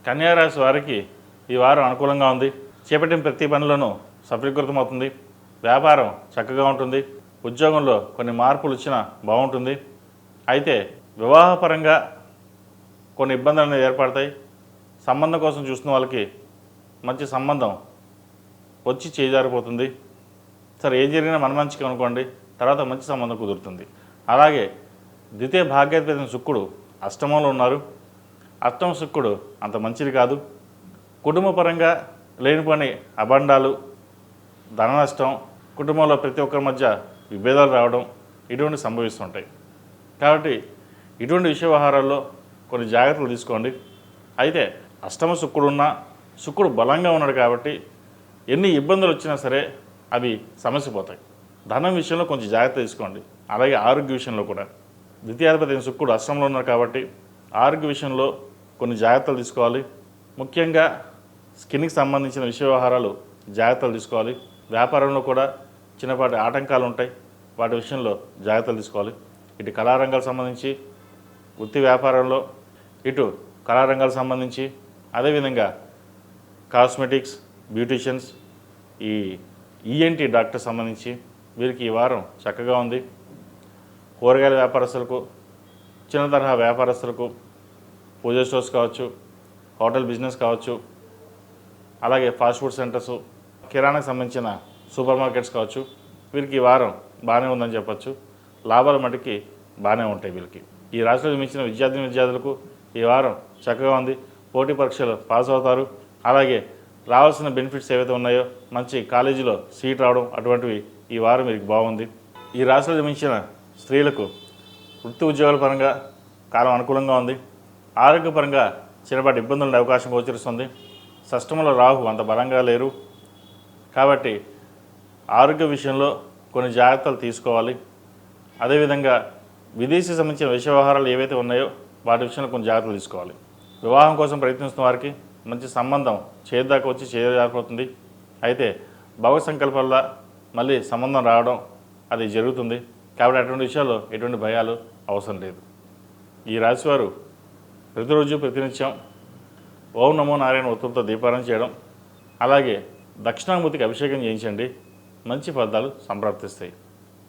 కన్యా రాశి వారికి ఈ వారం అనుకూలంగా ఉంది. చేపట్టిన ప్రతి పనులను సఫలీకృతమవుతుంది. వ్యాపారం చక్కగా ఉంటుంది. ఉద్యోగంలో కొన్ని మార్పులు వచ్చినా బాగుంటుంది. అయితే వివాహపరంగా కొన్ని ఇబ్బందులు అనేవి ఏర్పడతాయి. సంబంధం కోసం చూస్తున్న వాళ్ళకి మంచి సంబంధం వచ్చి చేజారిపోతుంది. సరే, ఏం జరిగినా మన మంచిగా అనుకోండి, తర్వాత మంచి సంబంధం కుదురుతుంది. అలాగే ద్వితీయ భాగ్యాధిపతి శుక్రుడు అష్టమంలో ఉన్నారు. అష్టమ శుక్రుడు అంత మంచిది కాదు. కుటుంబపరంగా లేనిపోని అబండాలు, ధన నష్టం, కుటుంబంలో ప్రతి ఒక్కరి మధ్య విభేదాలు రావడం ఇటువంటి సంభవిస్తుంటాయి. కాబట్టి ఇటువంటి విషయ వ్యవహారాల్లో కొన్ని జాగ్రత్తలు తీసుకోండి. అయితే అష్టమ శుక్రుడు ఉన్నా, శుక్రుడు బలంగా ఉన్నాడు కాబట్టి ఎన్ని ఇబ్బందులు వచ్చినా సరే అవి సమస్యపోతాయి. ధనం విషయంలో కొంచెం జాగ్రత్త తీసుకోండి. అలాగే ఆరోగ్య విషయంలో కూడా ద్వితీయాధిపతి శుక్రుడు అష్టమంలో ఉన్నారు కాబట్టి ఆరోగ్య విషయంలో కొన్ని జాగ్రత్తలు తీసుకోవాలి. ముఖ్యంగా స్కిన్కి సంబంధించిన విషయ వ్యవహారాలు జాగ్రత్తలు తీసుకోవాలి. వ్యాపారంలో కూడా చిన్నపాటి ఆటంకాలు ఉంటాయి, వాటి విషయంలో జాగ్రత్తలు తీసుకోవాలి. ఇటు కళారంగాలకు సంబంధించి వృత్తి వ్యాపారంలో, ఇటు కళారంగాలకు సంబంధించి, అదేవిధంగా కాస్మెటిక్స్, బ్యూటీషియన్స్, ఈ ఈఎన్టీ డాక్టర్ సంబంధించి వీరికి ఈ వారం చక్కగా ఉంది. కూరగాయల వ్యాపారస్తులకు, చిన్న తరహా వ్యాపారస్తులకు, పూజ స్టోర్స్ కావచ్చు, హోటల్ బిజినెస్ కావచ్చు, అలాగే ఫాస్ట్ ఫుడ్ సెంటర్స్, కిరాణాకు సంబంధించిన సూపర్ మార్కెట్స్ కావచ్చు, వీరికి ఈ వారం బాగానే ఉందని చెప్పచ్చు. లాభాల మటుకి బాగానే ఉంటాయి వీళ్ళకి. ఈ రాశిలో జన్మించిన విద్యార్థులకు ఈ వారం చక్కగా ఉంది. పోటీ పరీక్షలు పాస్ అవుతారు. అలాగే రావాల్సిన బెనిఫిట్స్ ఏవైతే ఉన్నాయో, మంచి కాలేజీలో సీట్ రావడం, అటువంటివి ఈ వారం మీకు బాగుంది. ఈ రాశిలో జన్మించిన స్త్రీలకు వృత్తి ఉద్యోగాల పరంగా కాలం అనుకూలంగా ఉంది. ఆరోగ్యపరంగా చిన్నపాటి ఇబ్బందులు ఉండే అవకాశం గోచరిస్తుంది. షష్టమంలో రాహు అంత బలంగా లేరు కాబట్టి ఆరోగ్య విషయంలో కొన్ని జాగ్రత్తలు తీసుకోవాలి. అదేవిధంగా విదేశీ సంబంధించిన విషయ వ్యవహారాలు ఏవైతే ఉన్నాయో వాటి విషయంలో కొన్ని జాగ్రత్తలు తీసుకోవాలి. వివాహం కోసం ప్రయత్నిస్తున్న వారికి మంచి సంబంధం చేద్దాకా వచ్చి చేయజారిపోతుంది. అయితే భవ సంకల్పంలో మళ్ళీ సంబంధం రావడం అది జరుగుతుంది. కాబట్టి అటువంటి విషయాల్లో ఎటువంటి భయాలు అవసరం లేదు. ఈ రాశివారు ప్రతిరోజు ప్రతినిత్యం ఓం నమో నారాయణ ఒత్తులతో దీపారాధన చేయడం, అలాగే దక్షిణామూర్తికి అభిషేకం చేయించండి. మంచి ఫలితాలు సంప్రాప్తిస్తాయి.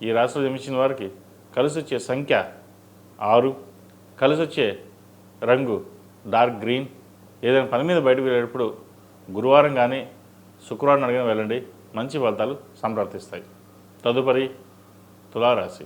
ఈ రాశిలో జన్మించిన వారికి కలిసి వచ్చే సంఖ్య 6, కలిసి వచ్చే రంగు డార్క్ గ్రీన్. ఏదైనా పని మీద బయటకు వెళ్ళేటప్పుడు గురువారం కానీ శుక్రవారం అడిగిన వెళ్ళండి, మంచి ఫలితాలు సంప్రాప్తిస్తాయి. తదుపరి తులారాశి.